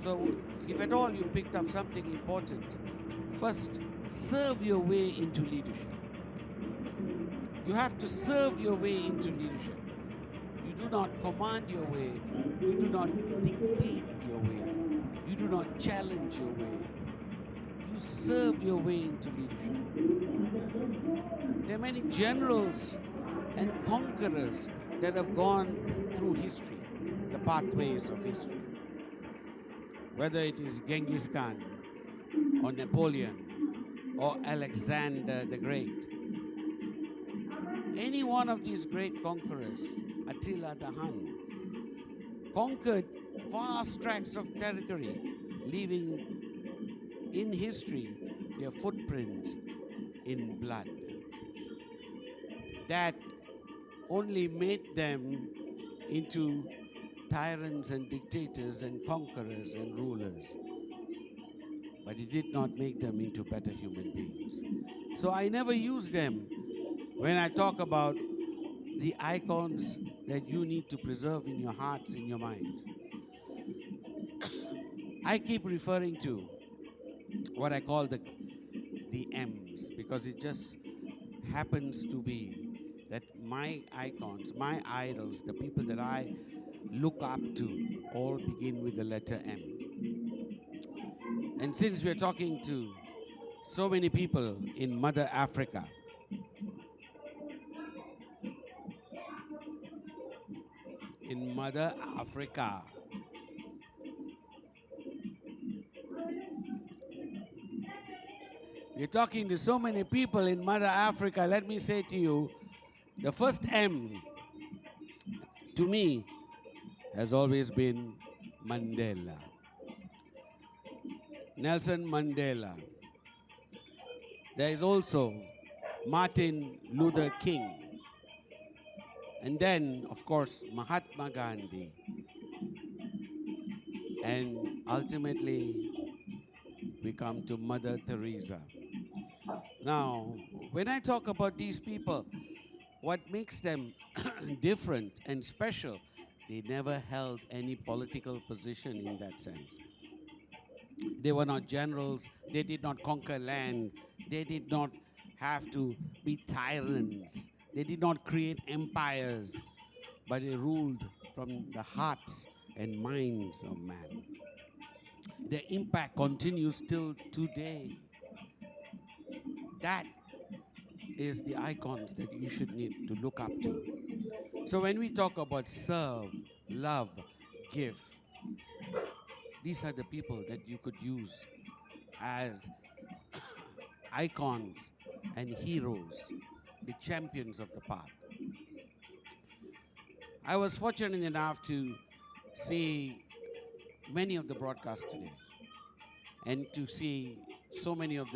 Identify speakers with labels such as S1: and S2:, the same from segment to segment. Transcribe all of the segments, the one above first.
S1: So, if at all you picked up something important, first, serve your way into leadership. You have to serve your way into leadership. You do not command your way. You do not dictate your way. You do not challenge your way. You serve your way into leadership. There are many generals and conquerors that have gone through history, the pathways of history. Whether it is Genghis Khan or Napoleon or Alexander the Great. Any one of these great conquerors, Attila the Hun, conquered vast tracts of territory, leaving in history their footprints in blood. That only made them into tyrants and dictators and conquerors and rulers. But it did not make them into better human beings. So I never use them when I talk about the icons that you need to preserve in your hearts, in your minds. I keep referring to what I call the M's, because it just happens to be that my icons, my idols, the people that I look up to, all begin with the letter M. And since we're talking to so many people in Mother Africa, we're talking to so many people in Mother Africa, let me say to you, the first M to me has always been Mandela. Nelson Mandela. There is also Martin Luther King. And then, of course, Mahatma Gandhi. And ultimately, we come to Mother Teresa. Now, when I talk about these people, what makes them different and special, they never held any political position in that sense. They were not generals. They did not conquer land. They did not have to be tyrants. They did not create empires, but they ruled from the hearts and minds of man. Their impact continues till today. That is the icons that you should need to look up to. So when we talk about serve, love, give, these are the people that you could use as icons and heroes, the champions of the path. I was fortunate enough to see many of the broadcasts today and to see so many of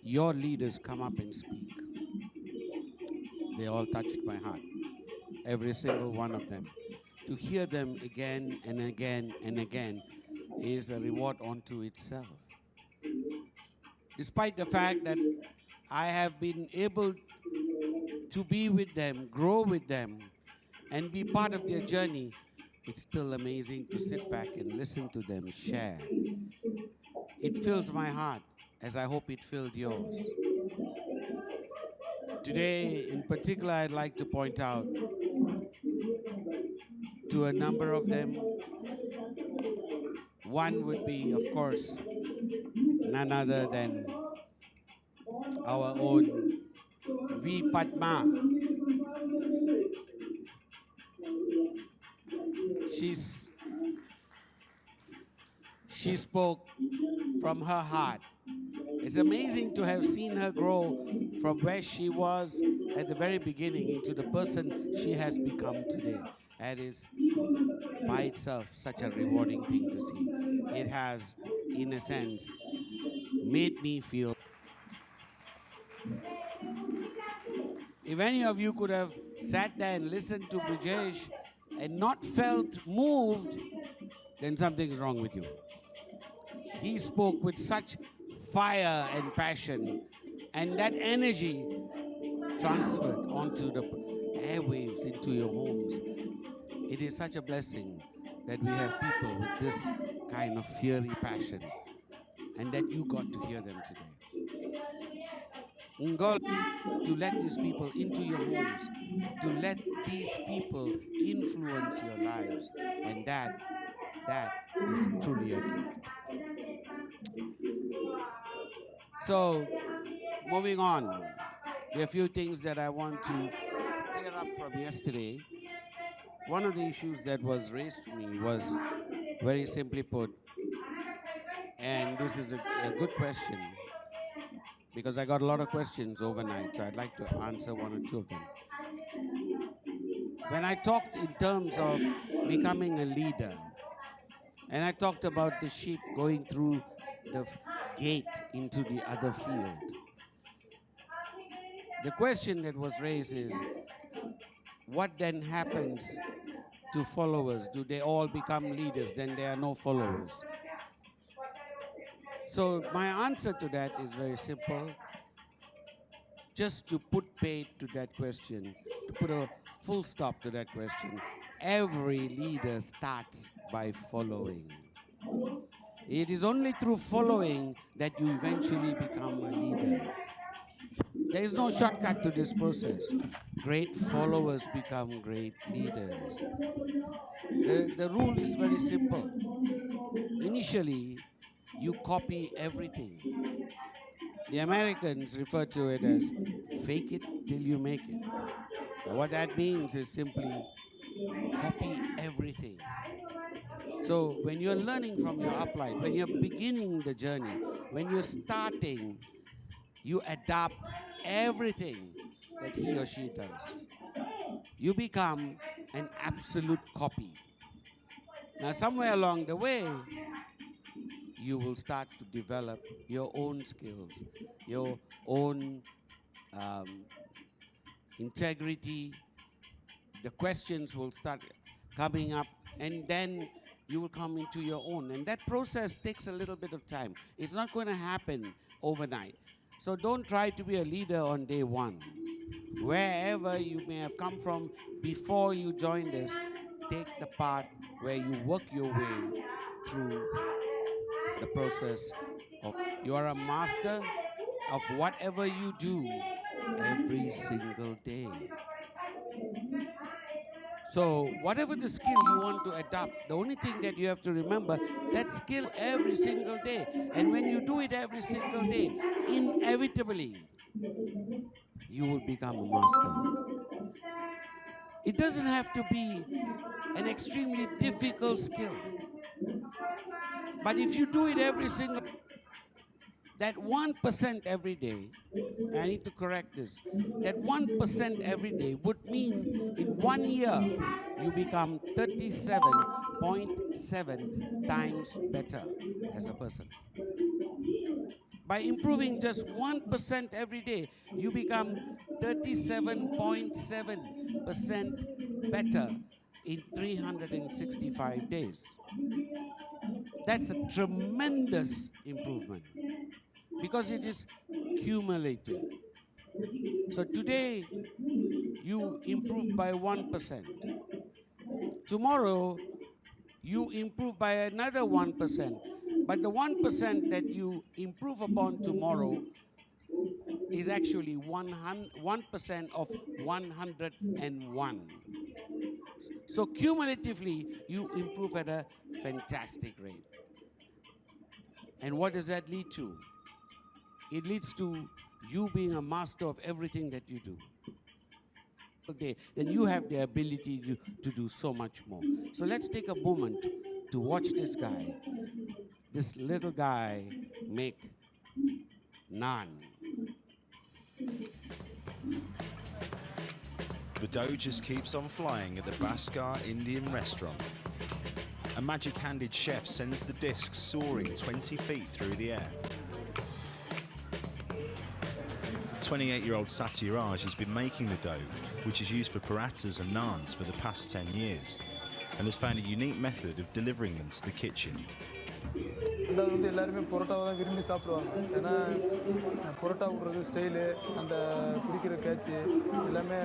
S1: your leaders come up and speak. They all touched my heart, every single one of them. To hear them again and again and again is a reward unto itself. Despite the fact that I have been able to be with them, grow with them, and be part of their journey, it's still amazing to sit back and listen to them share. It fills my heart, as I hope it filled yours. Today, in particular, I'd like to point out to a number of them. One would be, of course, none other than our own V. Padma. She spoke from her heart. It's amazing to have seen her grow from where she was at the very beginning into the person she has become today. That is by itself such a rewarding thing to see. It has, in a sense, made me feel. If any of you could have sat there and listened to Brijesh and not felt moved, then something's wrong with you. He spoke with such fire and passion, and that energy transferred onto the airwaves, into your homes. It is such a blessing that we have people with this kind of fiery passion, and that you got to hear them today. God, to let these people into your homes, to let these people influence your lives, and that is truly a gift. So, moving on, there are a few things that I want to clear up from yesterday. One of the issues that was raised to me was very simply put, and this is a good question because I got a lot of questions overnight, so I'd like to answer one or two of them. When I talked in terms of becoming a leader, and I talked about the sheep going through the gate into the other field, the question that was raised is, what then happens to followers? Do they all become leaders? Then there are no followers. So my answer to that is very simple. Just to put paid to that question, to put a full stop to that question, every leader starts by following. It is only through following that you eventually become a leader. There is no shortcut to this process. Great followers become great leaders. The rule is very simple. Initially, you copy everything. The Americans refer to it as fake it till you make it. Now, what that means is simply copy everything. So when you're learning from your uplight, when you're beginning the journey, when you're starting, you adapt everything that he or she does. You become an absolute copy. Now, somewhere along the way, you will start to develop your own skills, your own um, integrity. The questions will start coming up, and then you will come into your own. And that process takes a little bit of time. It's not going to happen overnight. So don't try to be a leader on day one. Wherever you may have come from before you joined us, take the path where you work your way through the process of you are a master of whatever you do every single day. So whatever the skill you want to adopt, the only thing that you have to remember, that skill every single day. And when you do it every single day, inevitably, you will become a master. It doesn't have to be an extremely difficult skill. But if you do it every single, that 1% every day, I need to correct this, that 1% every day would mean in 1 year, you become 37.7 times better as a person. By improving just 1% every day, you become 37.7% better in 365 days. That's a tremendous improvement because it is cumulative. So today, you improve by 1%. Tomorrow, you improve by another 1%. But the 1% that you improve upon tomorrow is actually 1% of 101. So cumulatively, you improve at a fantastic rate. And what does that lead to? It leads to you being a master of everything that you do. Then you have the ability to do so much more. So let's take a moment to watch this guy, this little guy, make naan.
S2: The dough just keeps on flying at the Bhaskar Indian restaurant. A magic-handed chef sends the disc soaring 20 feet through the air. 28-year-old Satyaraj has been making the dough, which is used for parathas and naans for the past 10 years, and has found a unique method of delivering them to the kitchen.
S3: எல்லாருமே பரோட்டாவை தான் விரும்பி சாப்பிடுவாங்க. ஏன்னா பரோட்டா விடுறது style, அந்த பிடிக்கிற catch எல்லாமே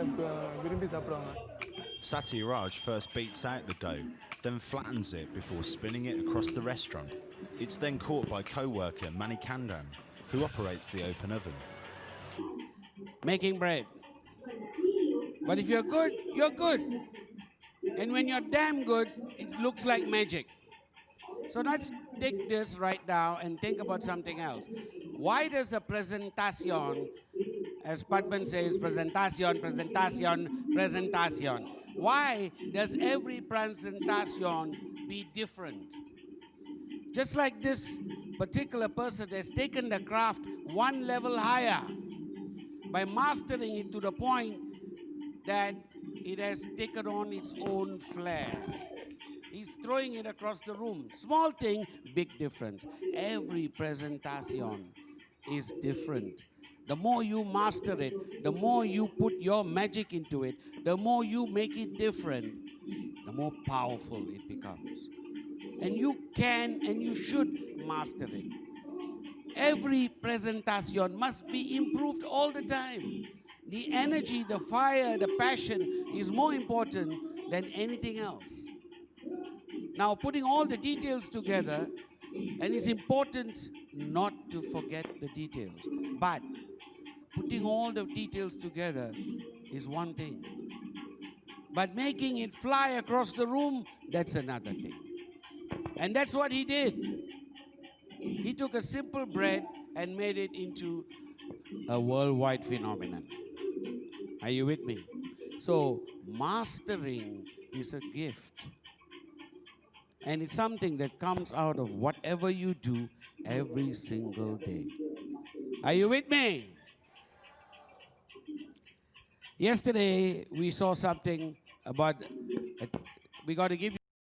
S3: விரும்பி சாப்பிடுவாங்க.
S2: Satyaraj first beats out the dough, then flattens it before spinning it across the restaurant. It's then caught by co-worker Manikandan, who operates the open oven.
S1: Making bread. But if you're good, you're good. And when you're damn good, it looks like magic. So let's take this right now and think about something else. Why does a presentation, as Padman says, presentation, presentation, presentation, why does every presentation be different? Just like this particular person has taken the craft one level higher by mastering it to the point that it has taken on its own flair. He's throwing it across the room. Small thing, big difference. Every presentation is different. The more you master it, the more you put your magic into it, the more you make it different, the more powerful it becomes. And you can and you should master it. Every presentation must be improved all the time. The energy, the fire, the passion is more important than anything else. Now, putting all the details together, and it's important not to forget the details, but putting all the details together is one thing. But making it fly across the room, that's another thing. And that's what he did. He took a simple bread and made it into a worldwide phenomenon. Are you with me? So, mastering is a gift. And it's something that comes out of whatever you do every single day. Are you with me? Yesterday, we saw something about, we got to give